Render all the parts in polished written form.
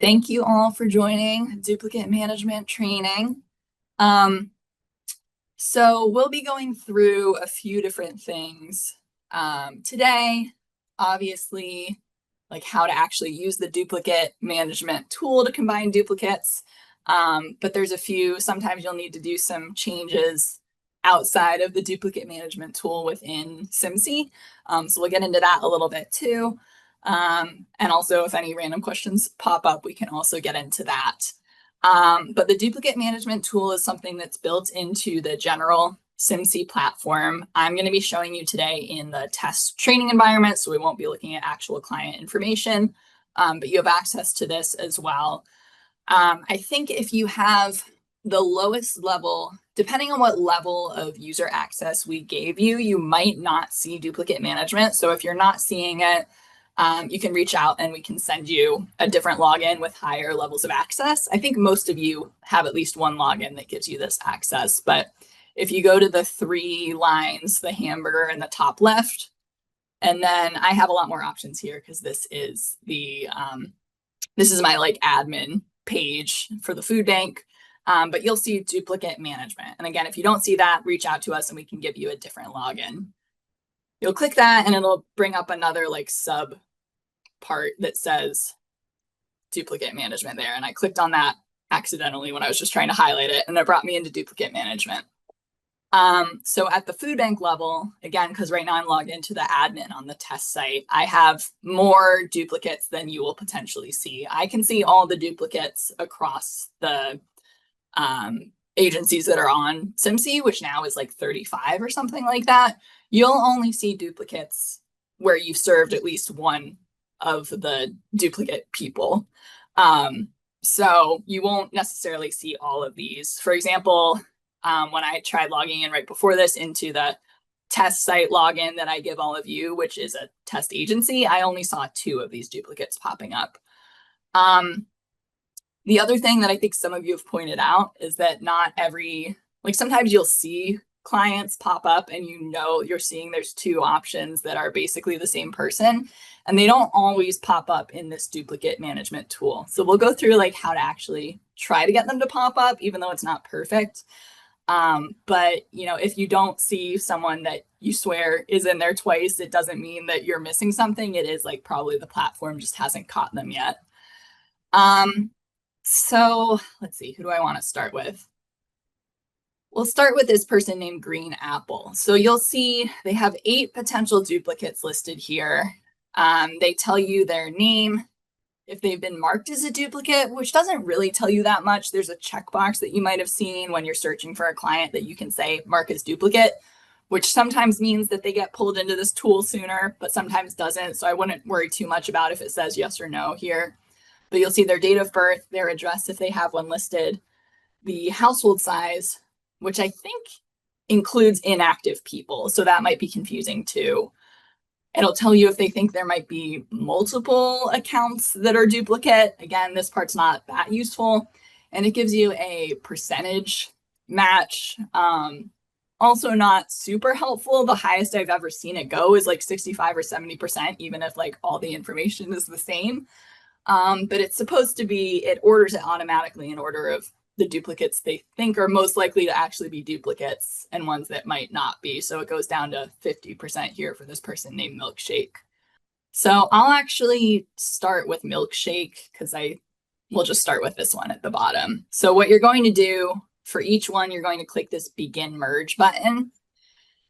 Thank you all for joining duplicate management training. Um, so we'll be going through a few different things today, obviously, like how to actually use the duplicate management tool to combine duplicates. But there's a few, sometimes you'll need to do some changes outside of the duplicate management tool within SIMC. So we'll get into that a little bit too. And also if any random questions pop up, we can also get into that. But the duplicate management tool is something that's built into the general SIMC platform. I'm going to be showing you today in the test training environment, so we won't be looking at actual client information, but you have access to this as well. I think if you have the lowest level, depending on what level of user access we gave you, you might not see duplicate management. So if you're not seeing it, you can reach out and we can send you a different login with higher levels of access. I think most of you have at least one login that gives you this access. But if you go to the three lines, the hamburger in the top left, and then I have a lot more options here because this is the this is my like admin page for the food bank. But you'll see duplicate management. And again, if you don't see that, reach out to us and we can give you a different login. You'll click that and it'll bring up another like sub part that says duplicate management there. And I clicked on that accidentally when I was just trying to highlight it, and it brought me into duplicate management. So at the food bank level, again, because right now I'm logged into the admin on the test site, I have more duplicates than you will potentially see. I can see all the duplicates across the agencies that are on SIMC, which now is like 35 or something like that. You'll only see duplicates where you've served at least one of the duplicate people. So you won't necessarily see all of these. For example, when I tried logging in right before this into the test site login that I give all of you, which is a test agency, I only saw two of these duplicates popping up. The other thing that I think some of you have pointed out is that not every, like sometimes you'll see clients pop up and you know you're seeing there's two options that are basically the same person, and they don't always pop up in this duplicate management tool. So we'll go through like how to actually try to get them to pop up, even though it's not perfect. But you know, if you don't see someone that you swear is in there twice, it doesn't mean that you're missing something. It is like probably the platform just hasn't caught them yet. So let's see, who do I want to start with? We'll start with this person named Green Apple. So you'll see they have 8 potential duplicates listed here. They tell you their name, if they've been marked as a duplicate, which doesn't really tell you that much. There's a checkbox that you might have seen when you're searching for a client that you can say mark as duplicate, which sometimes means that they get pulled into this tool sooner, but sometimes doesn't. So I wouldn't worry too much about if it says yes or no here. But you'll see their date of birth, their address if they have one listed, the household size, which I think includes inactive people. So that might be confusing too. It'll tell you if they think there might be multiple accounts that are duplicate. Again, this part's not that useful. And it gives you a percentage match. Also not super helpful. The highest I've ever seen it go is like 65 or 70%, even if like all the information is the same. But it's supposed to be, it orders it automatically in order of the duplicates they think are most likely to actually be duplicates and ones that might not be. So it goes down to 50% here for this person named Milkshake. So I'll actually start with Milkshake because we'll just start with this one at the bottom. So what you're going to do for each one, you're going to click this begin merge button.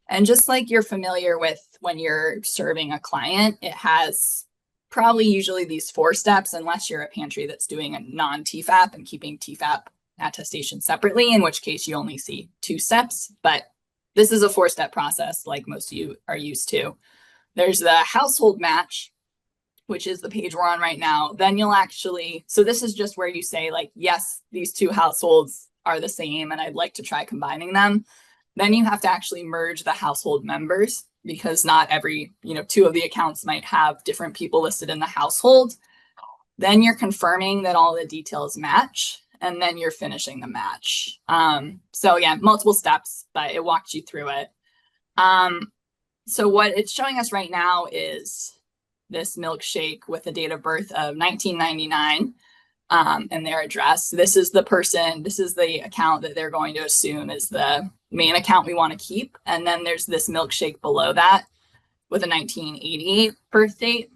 And just like you're familiar with when you're serving a client, it has probably usually these 4 steps, unless you're a pantry that's doing a non-TFAP and keeping TFAP attestation separately, in which case you only see 2 steps. But this is a 4-step process like most of you are used to. There's the household match, which is the page we're on right now. Then you'll actually, so this is just where you say like, yes, these 2 households are the same and I'd like to try combining them. Then you have to actually merge the household members, because not every, 2 of the accounts might have different people listed in the household. Then you're confirming that all the details match, and then you're finishing the match. So yeah, multiple steps, but it walks you through it. So what it's showing us right now is this Milkshake with a date of birth of 1999. and their address. This is the person, this is the account that they're going to assume is the main account we want to keep. And then there's this milkshake below that with a 1988 birth date.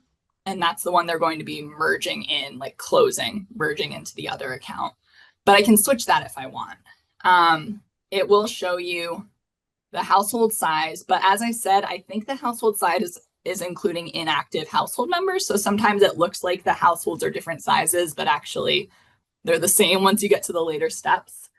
And that's the one they're going to be merging in, like merging into the other account. But I can switch that if I want. It will show you the household size. But as I said, I think the household size is including inactive household members. So sometimes it looks like the households are different sizes, but actually they're the same once you get to the later steps.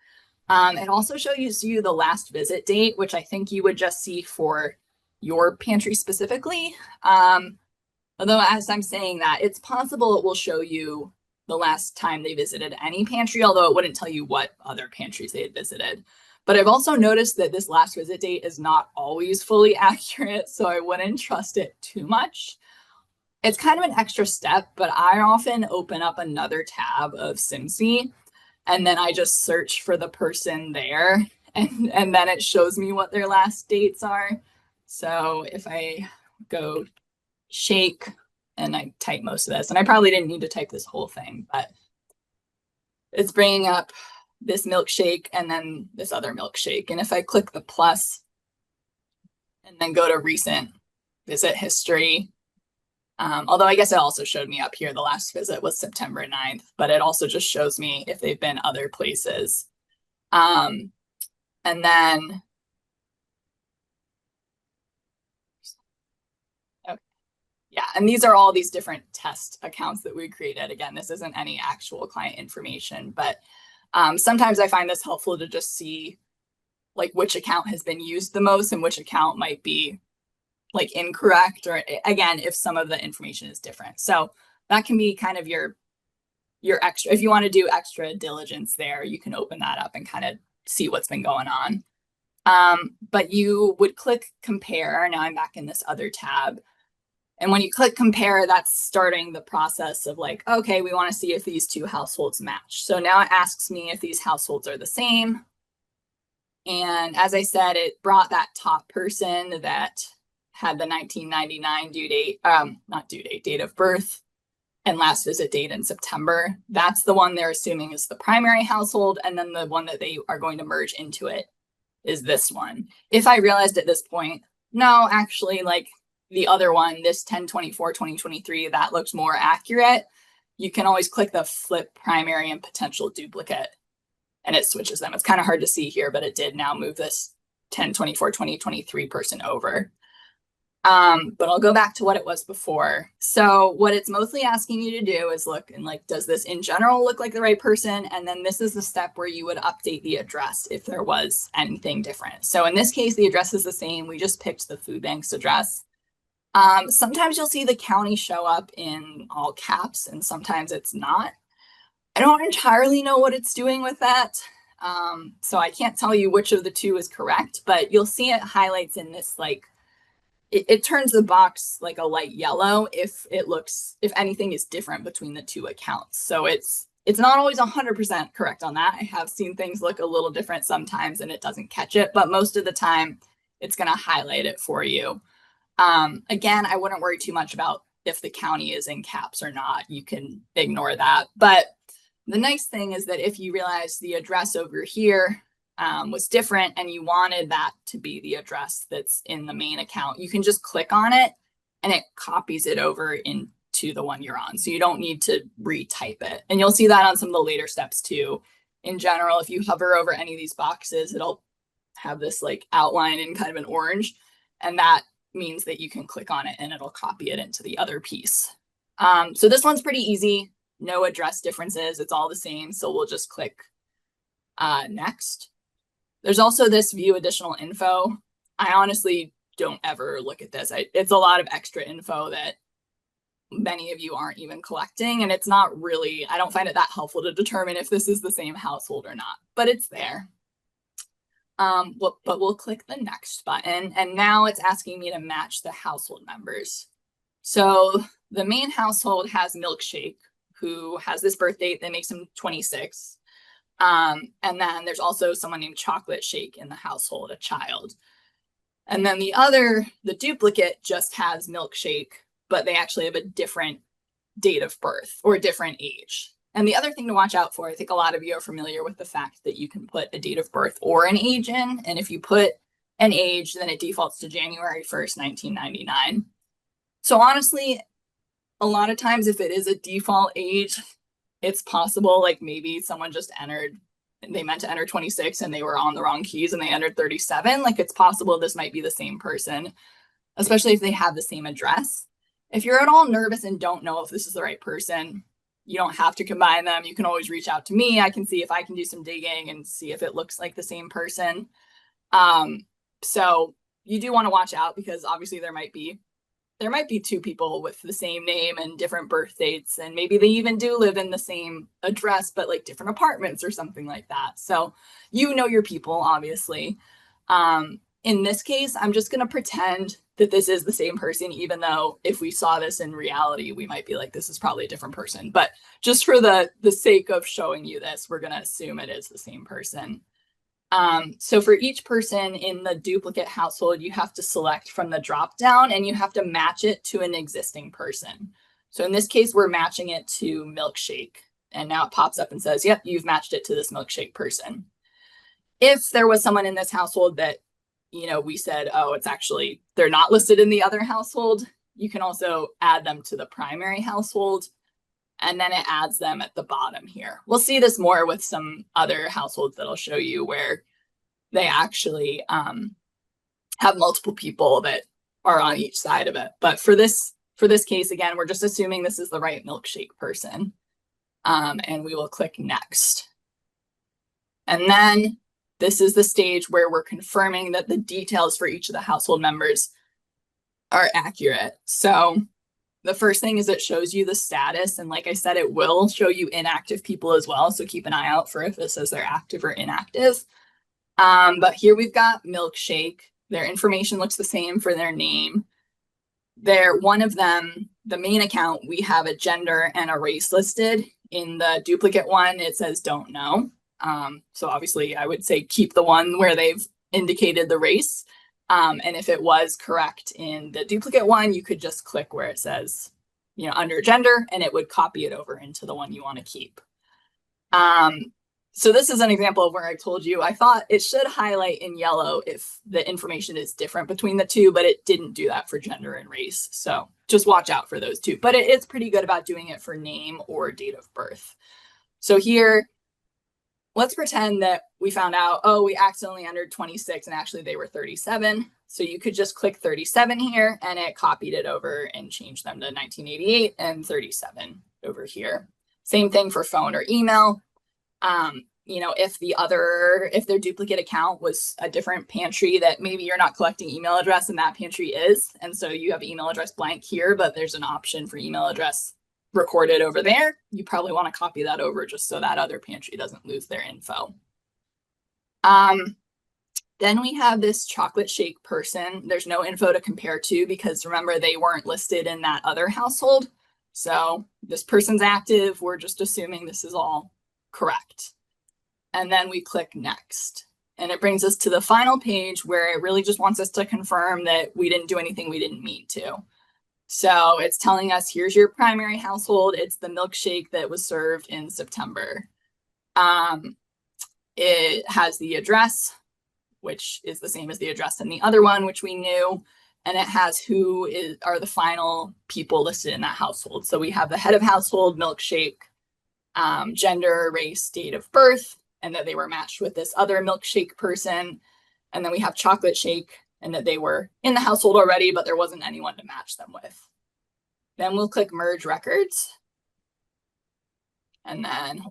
It also shows you the last visit date, which I think you would just see for your pantry specifically. Although as I'm saying that, it's possible it will show you the last time they visited any pantry, although it wouldn't tell you what other pantries they had visited. But I've also noticed that this last visit date is not always fully accurate, so I wouldn't trust it too much. It's kind of an extra step, but I often open up another tab of SIMC, and then I just search for the person there, and then it shows me what their last dates are. So if I go shake, and I type most of this, and I probably didn't need to type this whole thing, but it's bringing up this milkshake and then this other milkshake. And if I click the plus and then go to recent visit history, although I guess it also showed me up here the last visit was September 9th, but it also just shows me if they've been other places. And then yeah, and these are all these different test accounts that we created. Again, this isn't any actual client information, but sometimes I find this helpful to just see like which account has been used the most and which account might be like incorrect, or again, if some of the information is different. So that can be kind of your extra, if you want to do extra diligence there, you can open that up and kind of see what's been going on. But you would click compare. Now I'm back in this other tab. And when you click compare, that's starting the process of like, okay, we want to see if these two households match. So now it asks me if these households are the same. And as I said, it brought that top person that had the 1999 due date, not due date, date of birth and last visit date in September. That's the one they're assuming is the primary household. And then the one that they are going to merge into it is this one. If I realized at this point, no, actually, like the other one, this 10/24/2023, that looks more accurate, you can always click the flip primary and potential duplicate and it switches them. It's kind of hard to see here, but it did now move this 10/24/2023 person over. But I'll go back to what it was before. So what it's mostly asking you to do is look and like, does this in general look like the right person? And then this is the step where you would update the address if there was anything different. So in this case, the address is the same. We just picked the food bank's address. Sometimes you'll see the county show up in all caps and sometimes it's not. I don't entirely know what it's doing with that. So I can't tell you which of the two is correct, but you'll see it highlights in this, like, it turns the box like a light yellow if anything is different between the two accounts. So it's not always 100% correct on that. I have seen things look a little different sometimes and it doesn't catch it, but most of the time it's going to highlight it for you. Again, I wouldn't worry too much about if the county is in caps or not. You can ignore that. But the nice thing is that if you realize the address over here was different and you wanted that to be the address that's in the main account, you can just click on it and it copies it over into the one you're on. So you don't need to retype it. And you'll see that on some of the later steps too. In general, if you hover over any of these boxes, it'll have this like outline in kind of an orange, and that means that you can click on it and it'll copy it into the other piece. So this one's pretty easy. No address differences. It's all the same. So we'll just click next. There's also this view additional info. I honestly don't ever look at this. It's a lot of extra info that many of you aren't even collecting. And it's not really, I don't find it that helpful to determine if this is the same household or not, but it's there. But we'll click the next button and now it's asking me to match the household members. So the main household has Milkshake, who has this birth date that makes him 26. And then there's also someone named Chocolate Shake in the household, a child. And then the duplicate just has Milkshake, but they actually have a different date of birth or a different age. And the other thing to watch out for, I think a lot of you are familiar with the fact that you can put a date of birth or an age in. And if you put an age, then it defaults to January 1st, 1999. So honestly, a lot of times if it is a default age, it's possible like maybe someone just entered, they meant to enter 26 and they were on the wrong keys and they entered 37. Like it's possible this might be the same person, especially if they have the same address. If you're at all nervous and don't know if this is the right person, you don't have to combine them. You can always reach out to me. I can see if I can do some digging and see if it looks like the same person. So you do want to watch out because obviously there might be two people with the same name and different birth dates, and maybe they even do live in the same address, but like different apartments or something like that. So you know your people, obviously. In this case, I'm just going to pretend that this is the same person, even though if we saw this in reality, we might be like, this is probably a different person. But just for the sake of showing you this, we're going to assume it is the same person. So for each person in the duplicate household, you have to select from the drop down and you have to match it to an existing person. So in this case, we're matching it to Milkshake. And now it pops up and says, yep, you've matched it to this Milkshake person. If there was someone in this household that, you know, we said, oh, it's actually, they're not listed in the other household, you can also add them to the primary household. And then it adds them at the bottom here. We'll see this more with some other households that I'll show you where they actually have multiple people that are on each side of it. But for this case, again, we're just assuming this is the right Milkshake person. And we will click next. And then this is the stage where we're confirming that the details for each of the household members are accurate. So the first thing is it shows you the status. And like I said, it will show you inactive people as well. So keep an eye out for if it says they're active or inactive. But here we've got Milkshake. Their information looks the same for their name. One of them, the main account, we have a gender and a race listed. In the duplicate one, it says don't know. So obviously I would say keep the one where they've indicated the race. And if it was correct in the duplicate one, you could just click where it says, you know, under gender, and it would copy it over into the one you want to keep. So this is an example of where I told you I thought it should highlight in yellow if the information is different between the two, but it didn't do that for gender and race. So just watch out for those two. But it's pretty good about doing it for name or date of birth. So here, let's pretend that we found out, oh, we accidentally entered 26 and actually they were 37. So you could just click 37 here and it copied it over and changed them to 1988 and 37 over here. Same thing for phone or email. You know, if their duplicate account was a different pantry that maybe you're not collecting email address and that pantry is, and so you have email address blank here, but there's an option for email address recorded over there, you probably want to copy that over just so that other pantry doesn't lose their info. Then we have this chocolate shake person. There's no info to compare to because remember, they weren't listed in that other household. So this person's active. We're just assuming this is all correct. And then we click next. And it brings us to the final page where it really just wants us to confirm that we didn't do anything we didn't mean to. So it's telling us, here's your primary household. It's the Milkshake that was served in September. It has the address, which is the same as the address in the other one, which we knew. And it has are the final people listed in that household. So we have the head of household, Milkshake, gender, race, date of birth, and that they were matched with this other Milkshake person. And then we have Chocolate Shake, and that they were in the household already, but there wasn't anyone to match them with. Then we'll click merge records. And then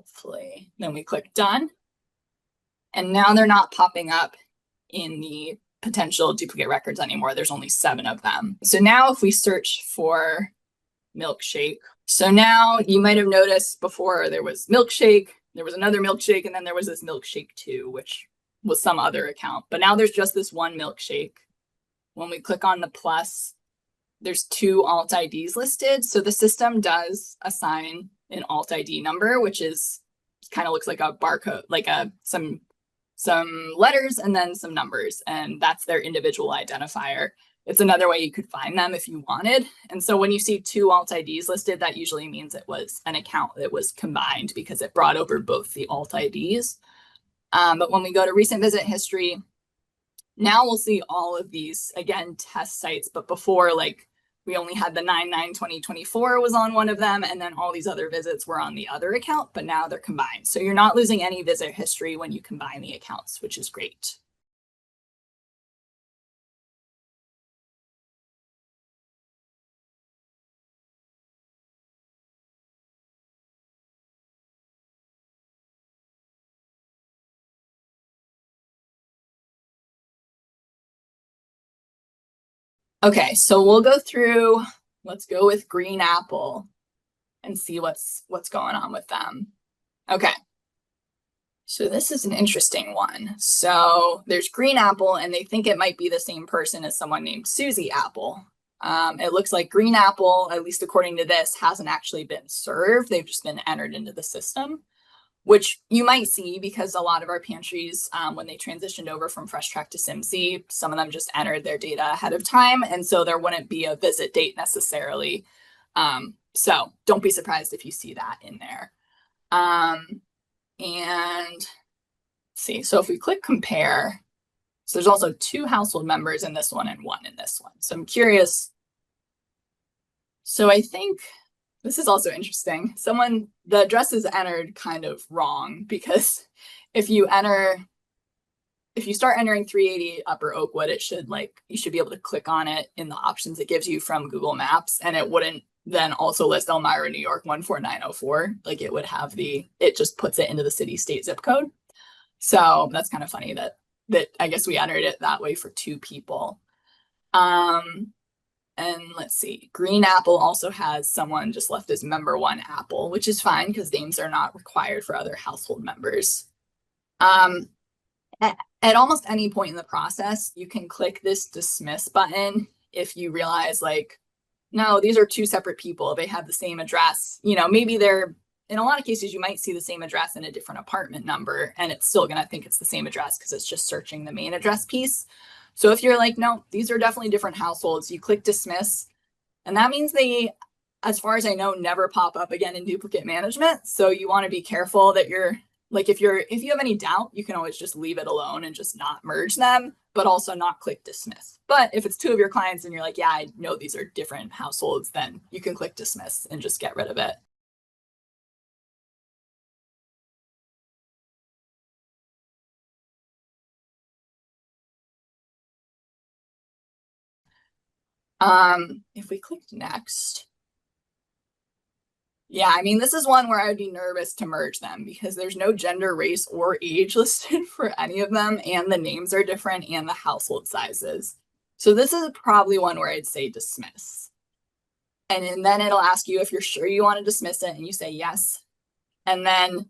then we click done. And now they're not popping up in the potential duplicate records anymore. There's only 7 of them. So now if we search for Milkshake, so now you might have noticed before there was Milkshake, there was another Milkshake, and then there was this Milkshake 2, which was some other account. But now there's just this one Milkshake. When we click on the plus, there's 2 alt IDs listed. So the system does assign an alt ID number, which is kind of looks like a barcode, like some letters and then some numbers, and that's their individual identifier. it's another way you could find them if you wanted. And so when you see two alt IDs listed, that usually means it was an account that was combined because it brought over both the alt IDs. But when we go to recent visit history, now we'll see all of these, again, test sites. But before, like, we only had the 9/9/2024 was on one of them, and then all these other visits were on the other account, but now they're combined. So you're not losing any visit history when you combine the accounts, which is great. Okay, so we'll go through, let's go with Green Apple and see what's going on with them. Okay. So this is an interesting one. So there's Green Apple, and they think it might be the same person as someone named Susie Apple. It looks like Green Apple, at least according to this, hasn't actually been served. They've just been entered into the system, which you might see because a lot of our pantries, when they transitioned over from Fresh Track to SIMC, some of them just entered their data ahead of time. And so there wouldn't be a visit date necessarily. So don't be surprised if you see that in there. And see, so if we click compare, so there's also 2 household members in this one and 1 in this one. So I'm curious. So I think this is also interesting. The address is entered kind of wrong because if you start entering 380 Upper Oakwood, you should be able to click on it in the options it gives you from Google Maps, and it wouldn't then also list Elmira, New York 14904. Like it would have it just puts it into the city state zip code. So that's kind of funny that I guess we entered it that way for 2 people. And let's see, Green Apple also has someone just left as member 1 Apple, which is fine because names are not required for other household members. At almost any point in the process, you can click this dismiss button if you realize, like, no, these are 2 separate people. They have the same address. Maybe in a lot of cases, you might see the same address in a different apartment number, and it's still going to think it's the same address because it's just searching the main address piece. So if you're like, no, these are definitely different households, you click dismiss, and that means they, as far as I know, never pop up again in duplicate management. So you want to be careful that you're like, if you have any doubt, you can always just leave it alone and just not merge them, but also not click dismiss. But if it's 2 of your clients and you're like, yeah, I know these are different households, then you can click dismiss and just get rid of it. If we click next, yeah, I mean, this is one where I would be nervous to merge them because there's no gender, race, or age listed for any of them, and the names are different and the household sizes. So this is probably one where I'd say dismiss. And then it'll ask you if you're sure you want to dismiss it, and you say yes. And then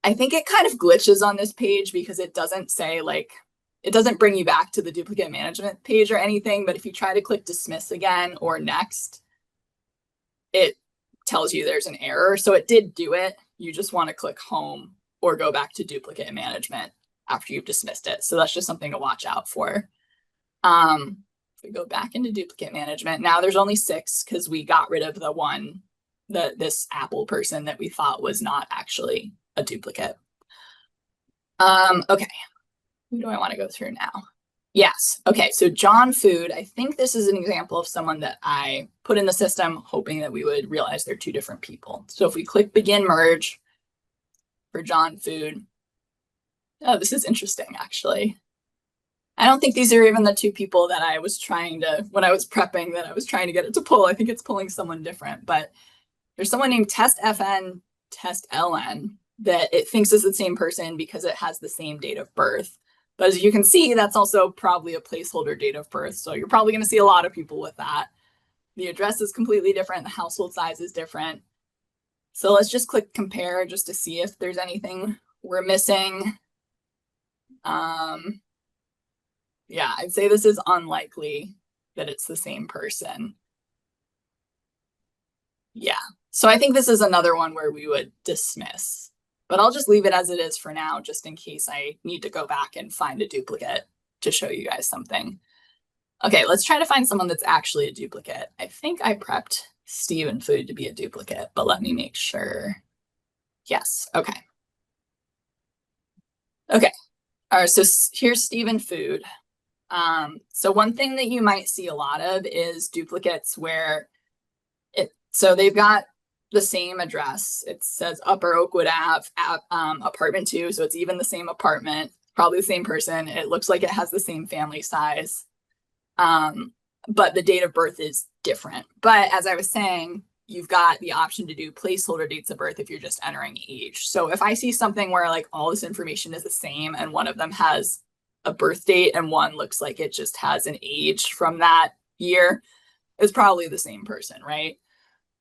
I think it kind of glitches on this page because it doesn't say, like, it doesn't bring you back to the duplicate management page or anything, but if you try to click dismiss again or next, it tells you there's an error. So it did do it. You just want to click home or go back to duplicate management after you've dismissed it. So that's just something to watch out for. If we go back into duplicate management, now there's only 6 because we got rid of the one, this Apple person that we thought was not actually a duplicate. Okay, who do I want to go through now? Yes. Okay, so John Food, I think this is an example of someone that I put in the system hoping that we would realize they're 2 different people. So if we click begin merge for John Food, oh, this is interesting, actually. I don't think these are even the 2 people that I was trying to, when I was prepping, that I was trying to get it to pull. I think it's pulling someone different, but there's someone named Test FN, Test LN that it thinks is the same person because it has the same date of birth. But as you can see, that's also probably a placeholder date of birth. So you're probably going to see a lot of people with that. The address is completely different. The household size is different. So let's just click compare just to see if there's anything we're missing. Yeah, I'd say this is unlikely that it's the same person. Yeah, so I think this is another one where we would dismiss. But I'll just leave it as it is for now, just in case I need to go back and find a duplicate to show you guys something. Okay, let's try to find someone that's actually a duplicate. I think I prepped Steven Food to be a duplicate, but let me make sure. Yes, okay. Okay, all right, so here's Steven Food. So one thing that you might see a lot of is duplicates where so they've got the same address. It says Upper Oakwood Ave, apartment 2, so it's even the same apartment, probably the same person. It looks like it has the same family size. But the date of birth is different. But as I was saying, you've got the option to do placeholder dates of birth if you're just entering age. So if I see something where like all this information is the same and one of them has a birth date and one looks like it just has an age from that year, it's probably the same person, right?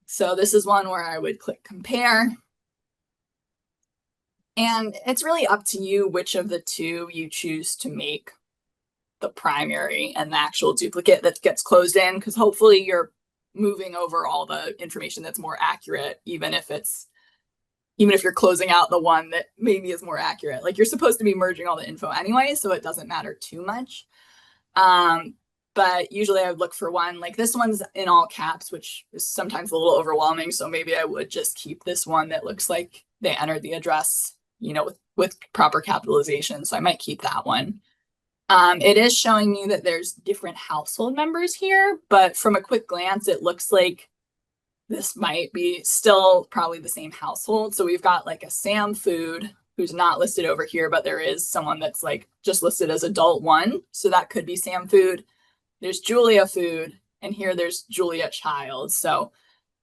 So this is one where I would click compare. And it's really up to you which of the two you choose to make the primary and the actual duplicate that gets closed in, because hopefully you're moving over all the information that's more accurate, even if you're closing out the one that maybe is more accurate. Like you're supposed to be merging all the info anyway, so it doesn't matter too much. But usually I would look for one like this one's in all caps, which is sometimes a little overwhelming. So maybe I would just keep this one that looks like they entered the address, with proper capitalization. So I might keep that one. It is showing me that there's different household members here, but from a quick glance, it looks like this might be still probably the same household. So we've got like a Sam Food who's not listed over here, but there is someone that's like just listed as adult 1. So that could be Sam Food. There's Julia Food, and here there's Julia Child. So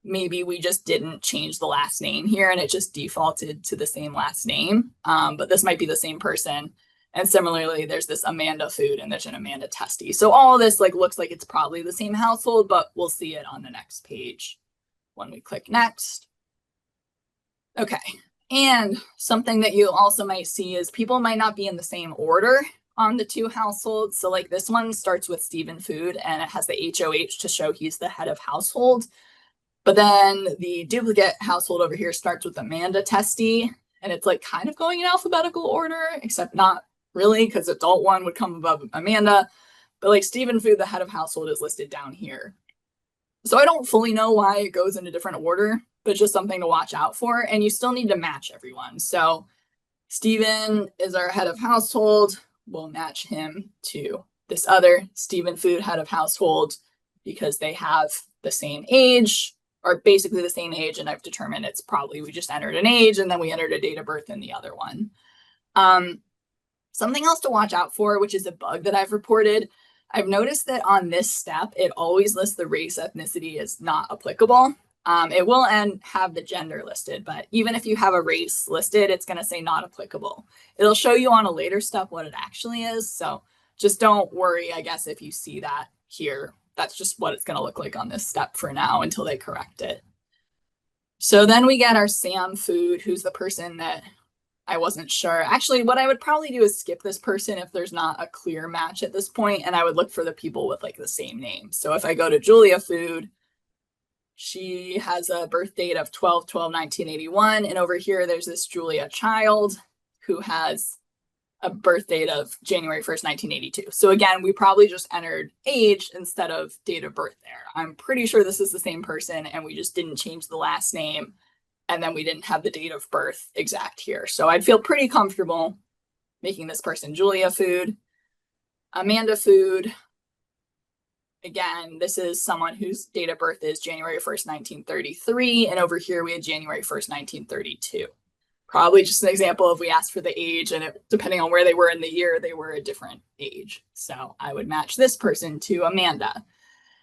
maybe we just didn't change the last name here and it just defaulted to the same last name. But this might be the same person. And similarly, there's this Amanda Food and there's an Amanda Testy. So all this like looks like it's probably the same household, but we'll see it on the next page when we click next. Okay. And something that you also might see is people might not be in the same order on the two households. So like this one starts with Steven Food and it has the HOH to show he's the head of household. But then the duplicate household over here starts with Amanda Testy, and it's like kind of going in alphabetical order, except not really, because adult 1 would come above Amanda. But like Steven Food, the head of household, is listed down here. So I don't fully know why it goes in a different order, but it's just something to watch out for. And you still need to match everyone. So Steven is our head of household. We'll match him to this other Steven Food head of household because they have the same age, or basically the same age, and I've determined it's probably we just entered an age and then we entered a date of birth in the other one. Something else to watch out for, which is a bug that I've reported, I've noticed that on this step, it always lists the race ethnicity as not applicable. It will have the gender listed, but even if you have a race listed, it's going to say not applicable. It'll show you on a later step what it actually is. So just don't worry, I guess, if you see that here. That's just what it's going to look like on this step for now until they correct it. So then we get our Sam Food, who's the person that I wasn't sure. Actually, what I would probably do is skip this person if there's not a clear match at this point, and I would look for the people with like the same name. So if I go to Julia Food, she has a birth date of 12/12/1981, and over here there's this Julia Child who has a birth date of January 1st, 1982. So again, we probably just entered age instead of date of birth there. I'm pretty sure this is the same person and we just didn't change the last name and then we didn't have the date of birth exact here. So I'd feel pretty comfortable making this person Julia Food. Amanda Food. Again, this is someone whose date of birth is January 1st, 1933. And over here we had January 1st, 1932. Probably just an example of we asked for the age and depending on where they were in the year, they were a different age. So I would match this person to Amanda.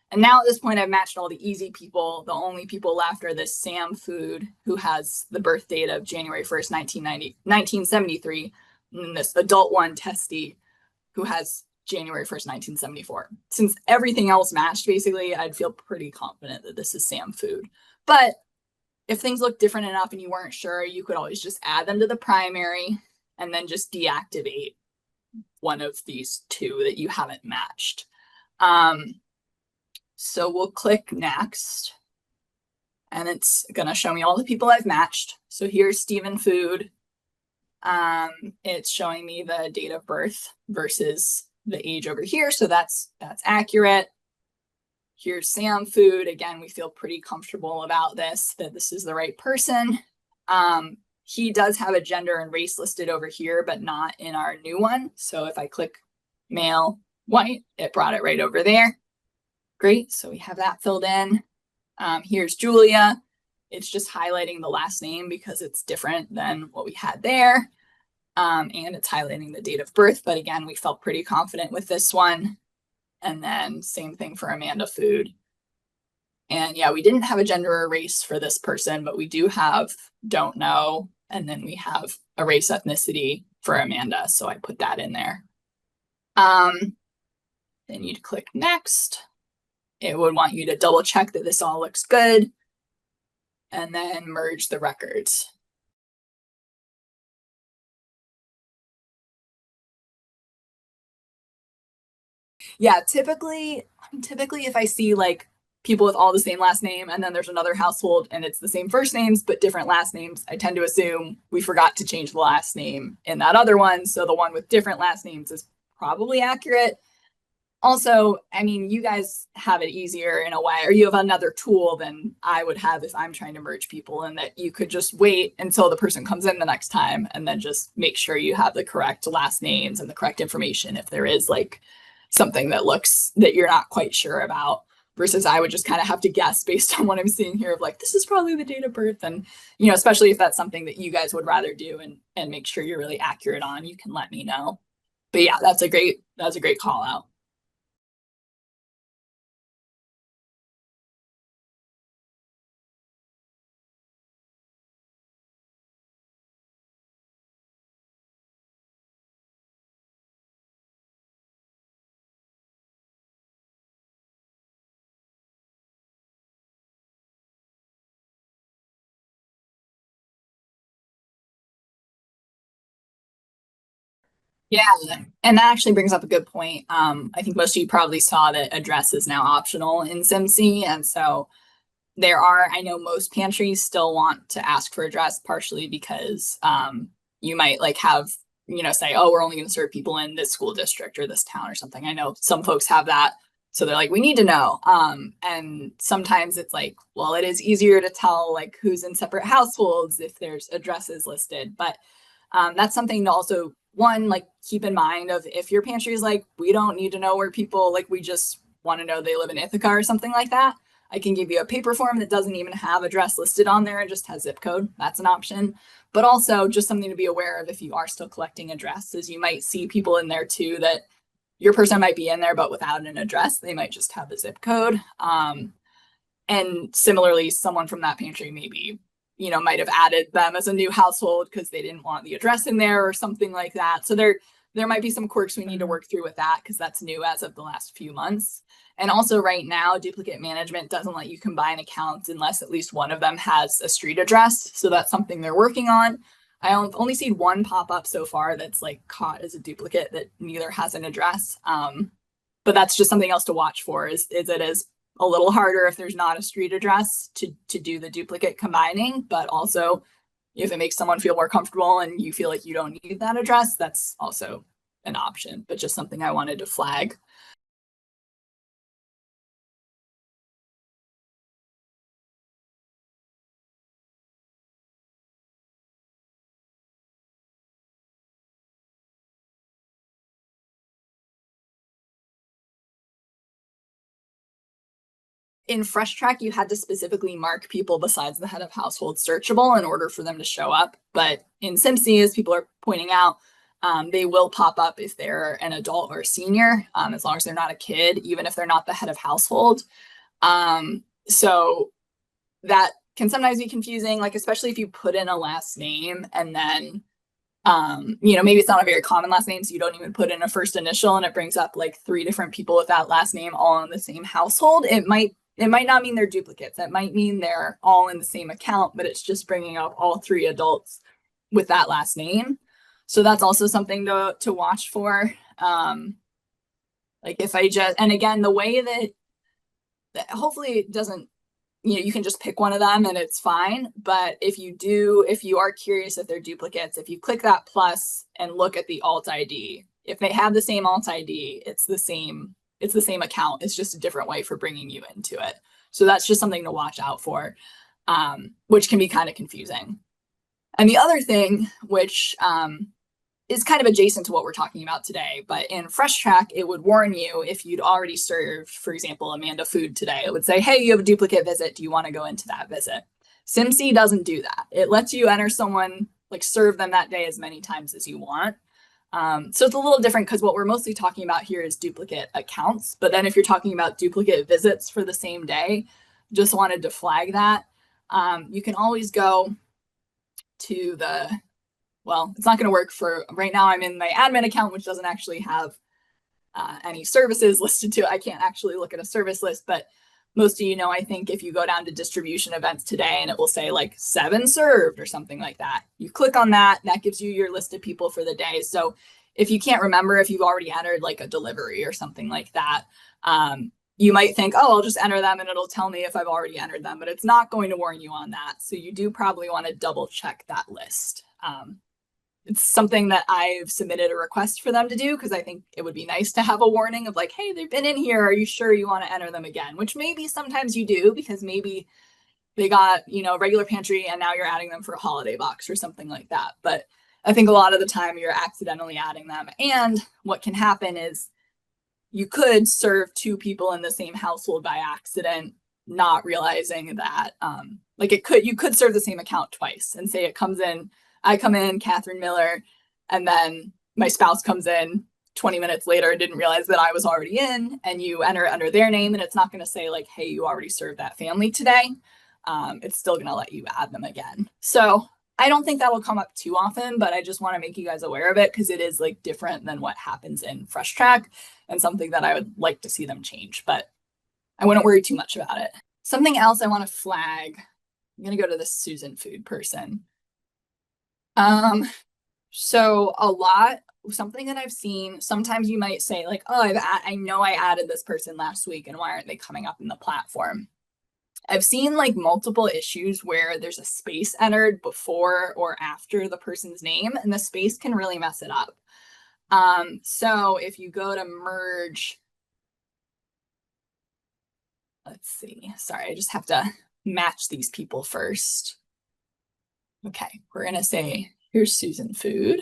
And now at this point, I've matched all the easy people. The only people left are this Sam Food, who has the birth date of January 1st, 1973, and this adult 1, Testy, who has January 1st, 1974. Since everything else matched, basically, I'd feel pretty confident that this is Sam Food. But if things look different enough and you weren't sure, you could always just add them to the primary and then just deactivate one of these two that you haven't matched. So we'll click next and it's going to show me all the people I've matched. So here's Steven Food. It's showing me the date of birth versus the age over here, so that's accurate. Here's Sam Food. Again, we feel pretty comfortable about this, that this is the right person. He does have a gender and race listed over here, but not in our new one. So if I click male, white, it brought it right over there. Great, so we have that filled in. Here's Julia. It's just highlighting the last name because it's different than what we had there. And it's highlighting the date of birth, but again, we felt pretty confident with this one. And then same thing for Amanda Food. And yeah, we didn't have a gender or race for this person, but we do have don't know. And then we have a race ethnicity for Amanda. So I put that in there. Then you'd click next. It would want you to double check that this all looks good. And then merge the records. Yeah, typically if I see like people with all the same last name and then there's another household and it's the same first names but different last names, I tend to assume we forgot to change the last name in that other one. So the one with different last names is probably accurate. Also, I mean, you guys have it easier in a way, or you have another tool than I would have if I'm trying to merge people, and that you could just wait until the person comes in the next time and then just make sure you have the correct last names and the correct information if there is like something that looks that you're not quite sure about, versus I would just kind of have to guess based on what I'm seeing here of like, this is probably the date of birth. And, you know, especially if that's something that you guys would rather do and make sure you're really accurate on, you can let me know. But yeah, that's a great call out. Yeah, and that actually brings up a good point. I think most of you probably saw that address is now optional in SIMC, and so I know most pantries still want to ask for address, partially because you might like have, you know, say, oh, we're only going to serve people in this school district or this town or something. I know some folks have that. So they're like, we need to know. And sometimes it's like, well, it is easier to tell like who's in separate households if there's addresses listed. But that's something to also, one, like keep in mind of if your pantry is like, we don't need to know where people, like we just want to know they live in Ithaca or something like that. I can give you a paper form that doesn't even have address listed on there and just has zip code. That's an option. But also just something to be aware of if you are still collecting addresses. You might see people in there too that your person might be in there, but without an address, they might just have a zip code. And similarly, someone from that pantry maybe, you know, might have added them as a new household because they didn't want the address in there or something like that. So there might be some quirks we need to work through with that because that's new as of the last few months. And also right now, duplicate management doesn't let you combine accounts unless at least one of them has a street address. So that's something they're working on. I only seen one pop up so far that's like caught as a duplicate that neither has an address. But that's just something else to watch for is it is a little harder if there's not a street address to do the duplicate combining, but also if it makes someone feel more comfortable and you feel like you don't need that address, that's also an option, but just something I wanted to flag. In Fresh Track, you had to specifically mark people besides the head of household searchable in order for them to show up. But in SIMC, as people are pointing out, they will pop up if they're an adult or a senior, as long as they're not a kid, even if they're not the head of household. So that can sometimes be confusing, like especially if you put in a last name and then you know, maybe it's not a very common last name, so you don't even put in a first initial and it brings up like 3 different people with that last name all in the same household. It might not mean they're duplicates. It might mean they're all in the same account, but it's just bringing up all 3 adults with that last name. So that's also something to watch for. Like if I just, and again, the way that hopefully it doesn't, you know, you can just pick one of them and it's fine. But if you are curious if they're duplicates, if you click that plus and look at the alt ID, If they have the same alt ID, it's the same account. It's just a different way for bringing you into it. So that's just something to watch out for, which can be kind of confusing. And the other thing, which is kind of adjacent to what we're talking about today, but in FreshTrack, it would warn you if you'd already served, for example, Amanda food today. It would say, hey, you have a duplicate visit. Do you want to go into that visit? SIMC doesn't do that. It lets you enter someone, like serve them that day as many times as you want. So it's a little different because what we're mostly talking about here is duplicate accounts. But then if you're talking about duplicate visits for the same day, just wanted to flag that. You can always go to the, well, it's not going to work for right now. I'm in my admin account, which doesn't actually have any services listed to it. I can't actually look at a service list, but most of you know, I think if you go down to distribution events today and it will say like 7 served or something like that, you click on that, that gives you your list of people for the day. So if you can't remember if you've already entered like a delivery or something like that, you might think, oh, I'll just enter them and it'll tell me if I've already entered them, but it's not going to warn you on that. So you do probably want to double check that list. It's something that I've submitted a request for them to do because I think it would be nice to have a warning of like, hey, they've been in here. Are you sure you want to enter them again? Which maybe sometimes you do because maybe they got, you know, regular pantry and now you're adding them for a holiday box or something like that. But I think a lot of the time you're accidentally adding them. And what can happen is you could serve 2 people in the same household by accident, not realizing that like you could serve the same account twice and say it comes in, I come in, Catherine Miller, and then my spouse comes in 20 minutes later and didn't realize that I was already in, and you enter it under their name, and it's not going to say like, hey, you already served that family today. It's still going to let you add them again. So I don't think that will come up too often, but I just want to make you guys aware of it because it is like different than what happens in FreshTrack and something that I would like to see them change, but I wouldn't worry too much about it. Something else I want to flag, I'm going to go to the Susan food person. So something that I've seen, sometimes you might say like, oh, I know I added this person last week and why aren't they coming up in the platform? I've seen like multiple issues where there's a space entered before or after the person's name and the space can really mess it up. So if you go to merge, let's see, sorry, I just have to match these people first. Okay, we're going to say, here's Susan food.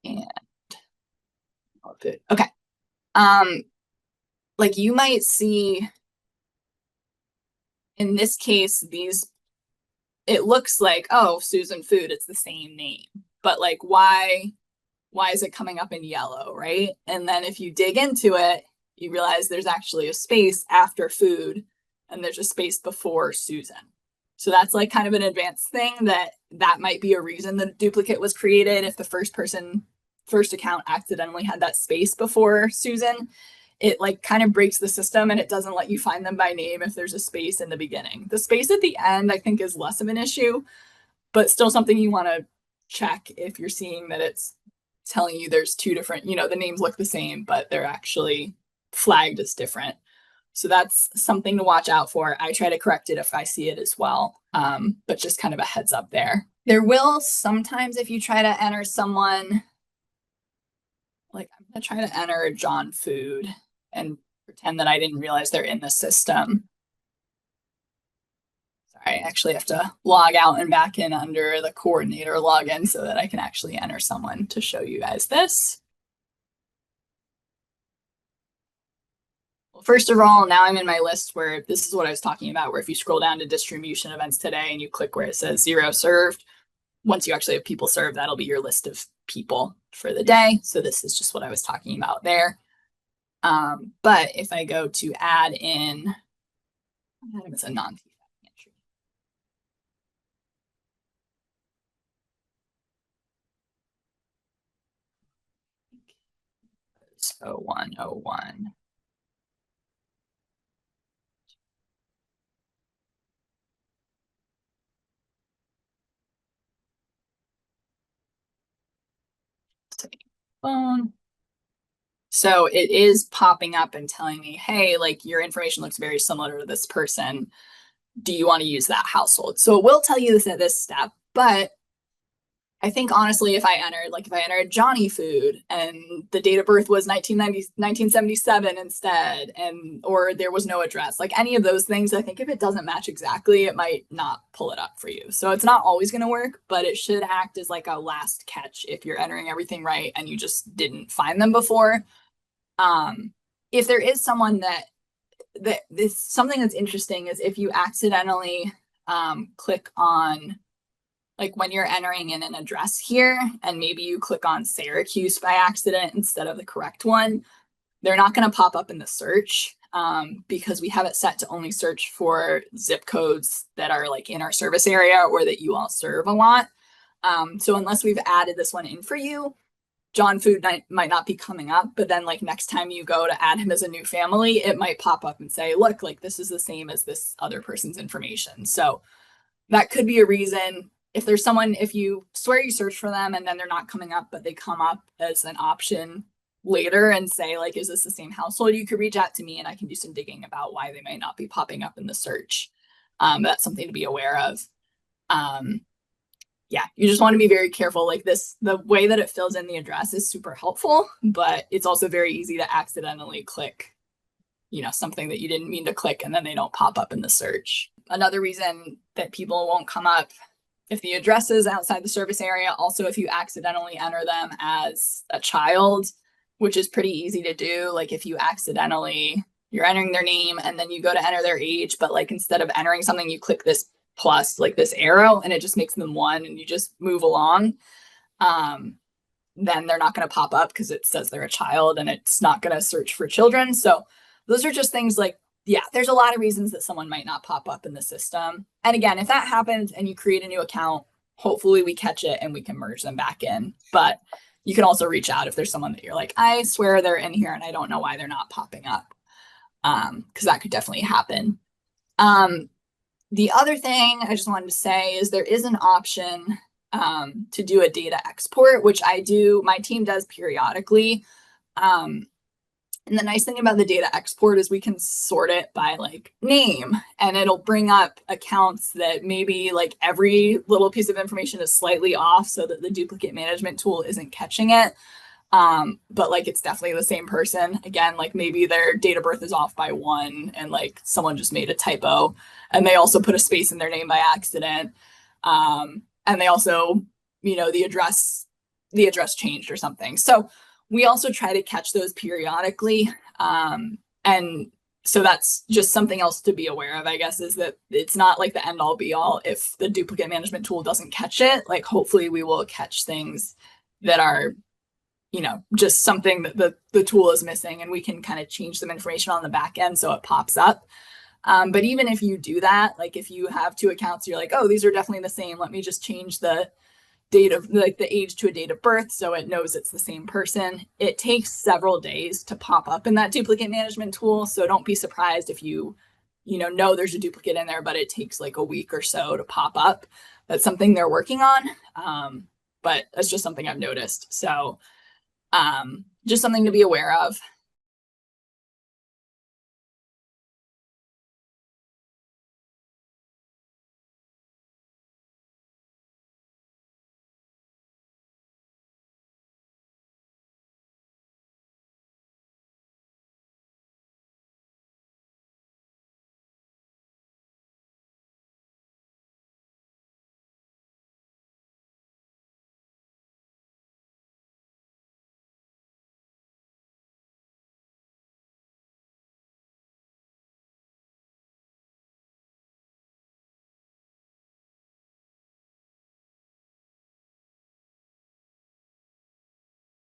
And food. Okay. Like you might see in this case, it looks like, oh, Susan food, it's the same name. But like why is it coming up in yellow, right? And then if you dig into it, you realize there's actually a space after food and there's a space before Susan. So that's like kind of an advanced thing that might be a reason the duplicate was created. If the first account accidentally had that space before Susan, it like kind of breaks the system and it doesn't let you find them by name if there's a space in the beginning. The space at the end, I think, is less of an issue, but still something you want to check if you're seeing that it's telling you there's 2 different, you know, the names look the same, but they're actually flagged as different. So that's something to watch out for. I try to correct it if I see it as well, but just kind of a heads up there. There will sometimes, if you try to enter someone, like I'm going to try to enter John Food and pretend that I didn't realize they're in the system. Sorry, I actually have to log out and back in under the coordinator login so that I can actually enter someone to show you guys this. First of all, now I'm in my list where this is what I was talking about, where if you scroll down to distribution events today and you click where it says 0 served, once you actually have people served, that'll be your list of people for the day. So this is just what I was talking about there. But if I go to add in, it's a non-TFAP entry. It's 0101. Phone. So it is popping up and telling me, hey, like your information looks very similar to this person. Do you want to use that household? So it will tell you this at this step, but I think honestly, if I entered Johnny Food and the date of birth was 1977 instead, and or there was no address, like any of those things, I think if it doesn't match exactly, it might not pull it up for you. So it's not always going to work, but it should act as like a last catch if you're entering everything right and you just didn't find them before. If there is someone that this something that's interesting is if you accidentally click on, like when you're entering in an address here and maybe you click on Syracuse by accident instead of the correct one, they're not going to pop up in the search because we have it set to only search for zip codes that are like in our service area or that you all serve a lot. So unless we've added this one in for you, John Food might not be coming up, but then like next time you go to add him as a new family, it might pop up and say, look, like this is the same as this other person's information. So that could be a reason. If there's someone, if you swear you search for them and then they're not coming up, but they come up as an option later and say, like, is this the same household? You could reach out to me and I can do some digging about why they might not be popping up in the search. That's something to be aware of. Yeah, you just want to be very careful. Like this, the way that it fills in the address is super helpful, but it's also very easy to accidentally click, something that you didn't mean to click and then they don't pop up in the search. Another reason that people won't come up if the address is outside the service area, also if you accidentally enter them as a child, which is pretty easy to do. Like if you're entering their name and then you go to enter their age, but like instead of entering something, you click this plus, like this arrow, and it just makes them one and you just move along. Then they're not going to pop up because it says they're a child and it's not going to search for children. So those are just things like, yeah, there's a lot of reasons that someone might not pop up in the system. And again, if that happens and you create a new account, hopefully we catch it and we can merge them back in. But you can also reach out if there's someone that you're like, I swear they're in here and I don't know why they're not popping up. Because that could definitely happen. The other thing I just wanted to say is there is an option to do a data export, which my team does periodically. And the nice thing about the data export is we can sort it by like name, and it'll bring up accounts that maybe like every little piece of information is slightly off so that the duplicate management tool isn't catching it. But like it's definitely the same person. Again, like maybe their date of birth is off by 1 and like someone just made a typo and they also put a space in their name by accident. And they also, the address changed or something. So we also try to catch those periodically. And so that's just something else to be aware of, I guess, is that it's not like the end all be all if the duplicate management tool doesn't catch it. Like hopefully we will catch things that are, just something that the tool is missing, and we can kind of change some information on the back end so it pops up. But even if you do that, like if you have 2 accounts, you're like, oh, these are definitely the same. Let me just change the date of like the age to a date of birth so it knows it's the same person. It takes several days to pop up in that duplicate management tool. So don't be surprised if you know there's a duplicate in there, but it takes like a week or so to pop up. That's something they're working on. But that's just something I've noticed. So just something to be aware of.